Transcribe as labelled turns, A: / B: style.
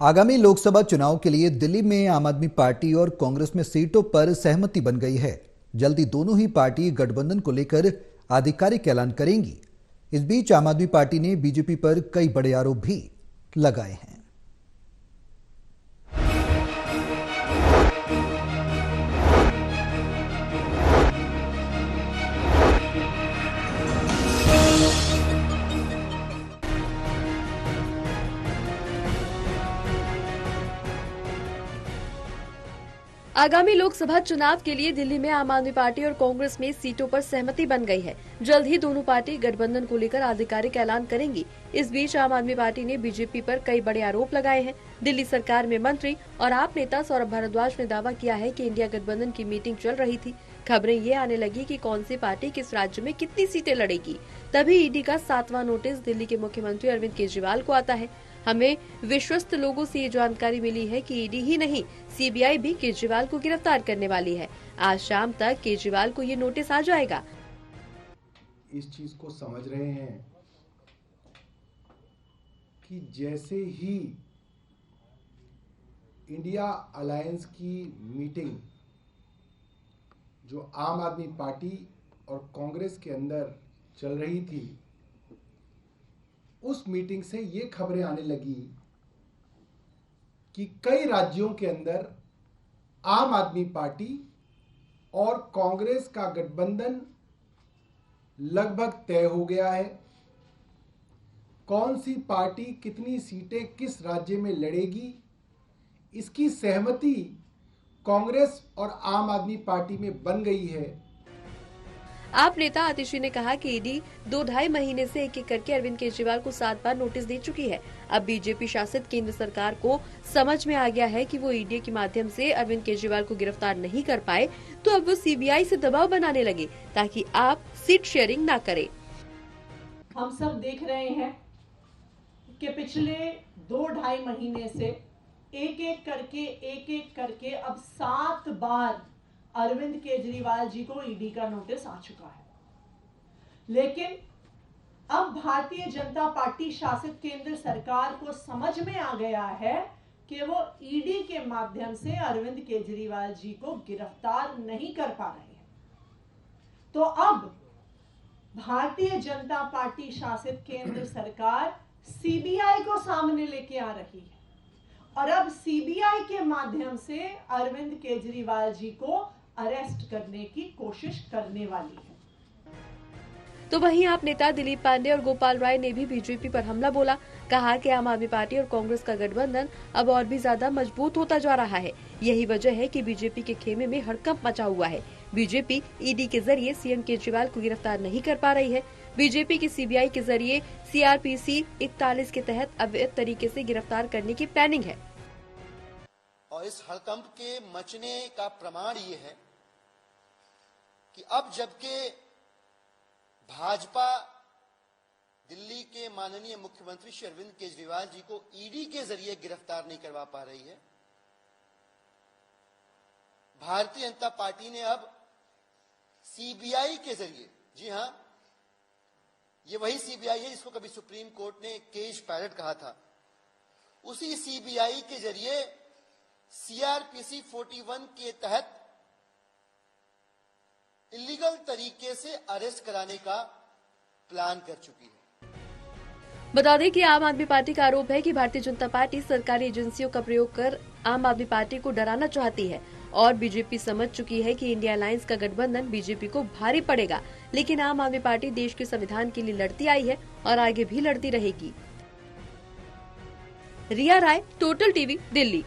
A: आगामी लोकसभा चुनाव के लिए दिल्ली में आम आदमी पार्टी और कांग्रेस में सीटों पर सहमति बन गई है। जल्दी दोनों ही पार्टी गठबंधन को लेकर आधिकारिक ऐलान करेंगी। इस बीच आम आदमी पार्टी ने बीजेपी पर कई बड़े आरोप भी लगाए हैं।
B: आगामी लोकसभा चुनाव के लिए दिल्ली में आम आदमी पार्टी और कांग्रेस में सीटों पर सहमति बन गई है। जल्द ही दोनों पार्टी गठबंधन को लेकर आधिकारिक ऐलान करेंगी। इस बीच आम आदमी पार्टी ने बीजेपी पर कई बड़े आरोप लगाए हैं। दिल्ली सरकार में मंत्री और आप नेता सौरभ भारद्वाज ने दावा किया है कि इंडिया गठबंधन की मीटिंग चल रही थी। खबरें ये आने लगी कि कौन सी पार्टी किस राज्य में कितनी सीटें लड़ेगी। तभी ईडी का 7वां नोटिस दिल्ली के मुख्यमंत्री अरविंद केजरीवाल को आता है। हमें विश्वस्त लोगों से ये जानकारी मिली है कि ईडी ही नहीं, सीबीआई भी केजरीवाल को गिरफ्तार करने वाली है। आज शाम तक केजरीवाल को ये नोटिस आ जाएगा।
C: इस चीज को समझ रहे हैं कि जैसे ही इंडिया अलायंस की मीटिंग जो आम आदमी पार्टी और कांग्रेस के अंदर चल रही थी, उस मीटिंग से ये खबरें आने लगी कि कई राज्यों के अंदर आम आदमी पार्टी और कांग्रेस का गठबंधन लगभग तय हो गया है। कौन सी पार्टी कितनी सीटें किस राज्य में लड़ेगी, इसकी सहमति कांग्रेस और आम आदमी पार्टी में बन गई है।
B: आप नेता आतिशी ने कहा कि ईडी 2-2.5 महीने से एक-एक करके अरविंद केजरीवाल को 7 बार नोटिस दे चुकी है। अब बीजेपी शासित केंद्र सरकार को समझ में आ गया है कि वो ईडी के माध्यम से अरविंद केजरीवाल को गिरफ्तार नहीं कर पाए, तो अब वो सीबीआई से दबाव बनाने लगे ताकि आप सीट शेयरिंग ना करें।
D: हम सब देख रहे हैं कि पिछले 2-2.5 महीने से एक-एक करके अब 7 बार अरविंद केजरीवाल जी को ईडी का नोटिस आ चुका है। लेकिन अब भारतीय जनता पार्टी शासित केंद्र सरकार को समझ में आ गया है कि वो ईडी के माध्यम से अरविंद केजरीवाल जी को गिरफ्तार नहीं कर पा रहे हैं। तो अब भारतीय जनता पार्टी शासित केंद्र सरकार सीबीआई को सामने लेके आ रही है और अब सीबीआई के माध्यम से अरविंद केजरीवाल जी को अरेस्ट करने की कोशिश करने वाली है।
B: तो वहीं आप नेता दिलीप पांडे और गोपाल राय ने भी बीजेपी पर हमला बोला। कहा कि आम आदमी पार्टी और कांग्रेस का गठबंधन अब और भी ज्यादा मजबूत होता जा रहा है। यही वजह है कि बीजेपी के खेमे में हड़कंप मचा हुआ है। बीजेपी ईडी के जरिए सीएम केजरीवाल को गिरफ्तार नहीं कर पा रही है। बीजेपी की सीबीआई के जरिए सीआरपीसी 41 के तहत अवैध तरीके से गिरफ्तार करने की प्लानिंग है।
E: और इस हड़कंप के मचने का प्रमाण ये है कि अब जबकि भाजपा दिल्ली के माननीय मुख्यमंत्री श्री अरविंद केजरीवाल जी को ईडी के जरिए गिरफ्तार नहीं करवा पा रही है, भारतीय जनता पार्टी ने अब सीबीआई के जरिए, जी हां, ये वही सीबीआई है जिसको कभी सुप्रीम कोर्ट ने केज पायलट कहा था, उसी सीबीआई के जरिए सीआरपीसी 41 के तहत इलीगल तरीके से अरेस्ट कराने का प्लान कर चुकी है।
B: बता दें कि आम आदमी पार्टी का आरोप है कि भारतीय जनता पार्टी सरकारी एजेंसियों का प्रयोग कर आम आदमी पार्टी को डराना चाहती है और बीजेपी समझ चुकी है कि इंडिया अलायंस का गठबंधन बीजेपी को भारी पड़ेगा। लेकिन आम आदमी पार्टी देश के संविधान के लिए लड़ती आई है और आगे भी लड़ती रहेगी। रिया राय, टोटल टीवी, दिल्ली।